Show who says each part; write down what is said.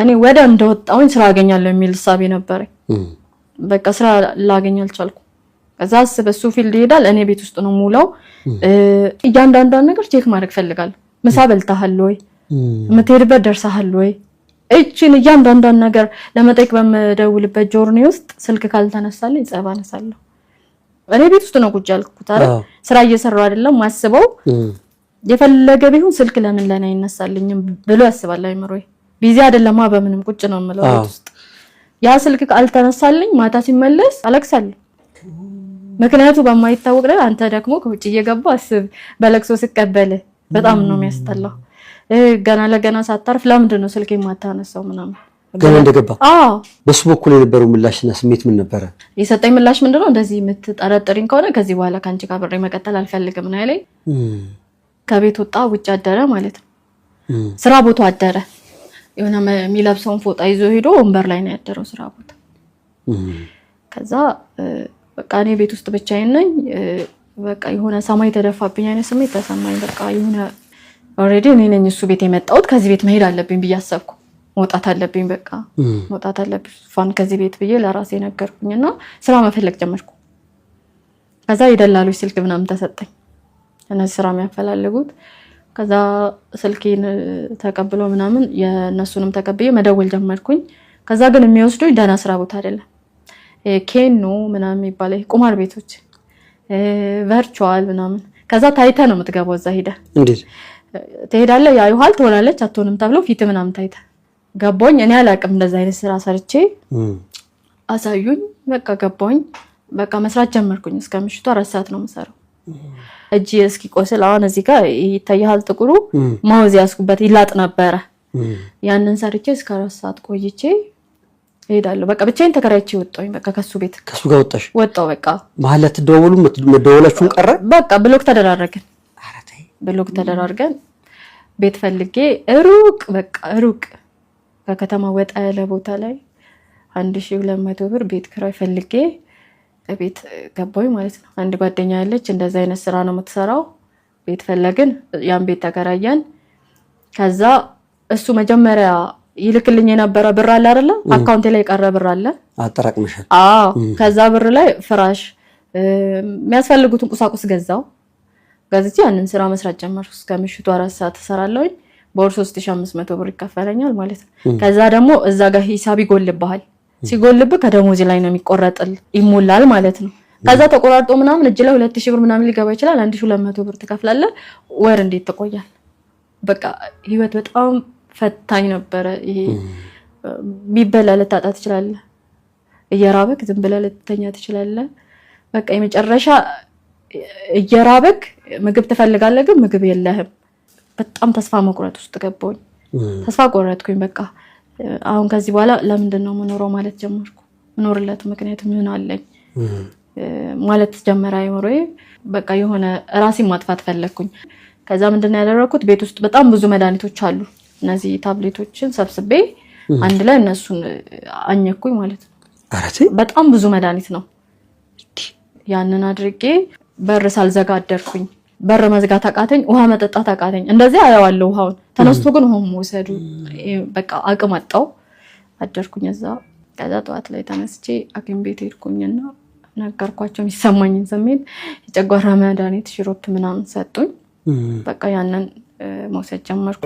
Speaker 1: እኔ ወደ እንደወጣሁኝ ስራ አገኛለሁ የሚል ሐሳብ ነበረኝ በቃ ስራ ላገኝ አልቻልኩም ከዛስ በሱ ፊልድ ይሄዳል እኔ ቤት ውስጥ ነው ሙላው እያንዳንዷን ነገር ቼክ ማድረግ ፈልጋለሁ ምሳ በልተሃል ወይ ምትሄድበት ደርሰሃል ወይ እቺን እያንዳንዷን ነገር ለመጠየቅ በመደውልበት ጆርኒ ውስጥ ስልክ ካልተነሳልኝ ጸባነሳለሁ እኔ ቤት ውስጥ ነው ቁጭ ያልኩት አይደል ስራ እየሰራው አይደለም ማስበው የፈለገ ቢሆን ስልክ ለምን ለኔ ይነሳልኝም ብሎ ያስባል አይምሮዬ ቢዚ አይደለማ በምንም ቁጭ ነው የምለው ቤት ውስጥ ያ ስልክ ካልተነሳልኝ ማታ ሲመለስ አለቅሳለሁ ምክንያቱም በማይታወቅ ላይ አንተ ደግሞ ከውጭ እየገባ አስብ በለቅሶ ሲቀበል በጣም ነው የሚያስጠላው ገና ለገና ሳታርፍ ለምንድን ነው ስልክ የማታነሳው ምናምን
Speaker 2: ገና እንደገባ በሱ በኩል የነበረው ምላሽና ስሜት ምን ነበር
Speaker 1: የሰጠኝ ምላሽ ምንድነው እንደዚህ የምትጠረጥሪኝ ከሆነ ከዚህ በኋላ ካንቺ ጋር ብሬ መቀጠል አልፈልግም ነው ያለኝ ከቤት ወጣ ውጭ አደረ ማለት ነው ስራ ቦታ አደረ የሆነ የሚለብሰውን ፎጣ ይዞ ሄዶ ወንበር ላይ ነው ያደረው ስራ ቦታ ከዛ በቃ እኔ ቤት ውስጥ ብቻዬን ነኝ በቃ የሆነ ሰማይ ተደፋብኝ አይነት ስሜት ተሰማኝ በቃ የሆነ ኦሬዲ እኔ ነኝ እሱ ቤት የመጣሁት ከዚህ ቤት መሄድ አለብኝ በያሰብኩ መውጣት አለብኝ በቃ መውጣት አለብኝ ፋን ከዚህ ቤት ብዬ ለራሴ ነገርኩኝና ስራ መፈለግ ጀመርኩ ከዛ ይደላሉኝ ስልክ ምናምን ተሰጠኝ እነዚህ ስራ የሚያፈላልጉት ከዛ ስልኬን ተቀብሎ ምናምን የነሱንም ተቀብዬ መደወል ጀመርኩኝ ከዛ ግን የሚወስዱኝ ደህና ስራ ቦታ አይደለም ኬኖ ምናምን ይባላል ቁማር ቤቶች ቨርቹዋል ምናምን ከዛ ታይተ ነው የምትገባው እዛ ሄደ
Speaker 2: እንዴት
Speaker 1: ትሄዳለህ ያዩሃል ትሆናለች አትሆንም ተብሎ ፊት ምናምን ታይተ ገባኝ እኔ አላቅም እንደዛ አይነት ስራ ሰርቼ አሳዩኝ በቃ ገባኝ በቃ መስራት ጀመርኩኝ እስከ ምሽቱ 4 ሰዓት ነው የምሰራው እጂ እስኪ ቆስል አሁን እዚህ ጋር ይታያል ጥቁሩ ማውዝ ያስኩበት ይላጥ ነበር ያንን ሰርቼ እስከ 4 ሰዓት ቆይቼ ሄዳለሁ በቃ ብቻዬን ተከራይቼ ወጣሁኝ በቃ ከሱ ቤት
Speaker 2: ከሱ ጋር ወጣሽ
Speaker 1: ወጣው በቃ
Speaker 2: ማለት ተደወሉ መደወላችሁን ቀረ በቃ
Speaker 1: ብሎክ ተደራረገን አረታይ ብሎክ ተደራርገን ቤት ፈልጌ ሩቅ በቃ ሩቅ ከከተማ ወጣ ያለ ቦታ ላይ 1200 ብር ቤት ክራይ ፈልጌ ቤት ገባሁኝ ማለት ነው አንድ ጓደኛ ያለች እንደዛ አይነት ስራ ነው የምትሰራው ቤት ፈለግን ያን ቤት ተከራየን ከዛ እሱ መጀመሪያ ይልክልኝ የነበረ ብር አለ አይደል አካውንቴ ላይ ቀረ ብር አለ
Speaker 2: አጠራቅመሻል
Speaker 1: ከዛ ብር ላይ ፍራሽ የሚያስፈልጉትን ቁሳቁስ ገዛው ገዝቼ ያንን ስራ መስራት ጀመርኩ እስከ ምሽቱ 4 ሰዓት ተሰራለሁኝ በወር 3500 ብር ይከፈለኛል ማለት ነው ከዛ ደግሞ እዛ ጋር ሂሳብ ይጎልብሃል ሲጎልብ ከደሞዝ ላይ ነው የሚቆረጥል ይሞላል ማለት ነው ከዛ ተቆራርጦ ምናምን እጅ ላይ 2000 ብር ምናምን ሊገባ ይችላል 1200 ብር ትከፍላለህ ወር እንዴት ተቆያል በቃ ህይወት በጣም ፈታኝ ነበር ይሄ ቢበላ ልታጣ ትችላለህ እየራበክ ዝም ብለህ ልትተኛ ትችላለህ በቃ የመጨረሻ እየራበክ ምግብ ትፈልጋለህ ግን ምግብ የለህም በጣም ተስፋ መቁረጥ ውስጥ ገባሁኝ ተስፋ ቆረጥኩኝ በቃ አሁን ከዚህ በኋላ ለምንድን ነው መኖረው ማለት ጀመርኩ መኖርለት ምክንያት ምን አለኝ ማለት ጀመረ አይምሮዬ በቃ የሆነ ራሴን ማጥፋት ፈለኩኝ ከዛ ምንድነው ያደረኩት ቤት ውስጥ በጣም ብዙ መድኃኒቶች አሉ እነዚህ ታብሌቶችን ሰብስቤ አንድ ላይ እነሱን አኘኩኝ ማለት ነው
Speaker 2: አራቴ
Speaker 1: በጣም ብዙ መድኃኒት ነው ያንን አድርጌ በር ሳልዘጋ አደርኩኝ በር መዝጋት አቃተኝ ውሃ መጠጣት አቃተኝ እንደዚህ አያዋለሁ ውሃውን ተነስቶ ግን ውሃው ወሰዱ በቃ አቅም አጣው አደርኩኝ እዛ ከዛ ጠዋት ላይ ተነስቼ አኪም ቤት ሄድኩኝና ነገርኳቸው የሚሰማኝን ስሜት የጨጓራ መድኃኒት ሽሮፕ ምናምን ሰጡኝ በቃ ያንን መውሰድ ጀመርኩ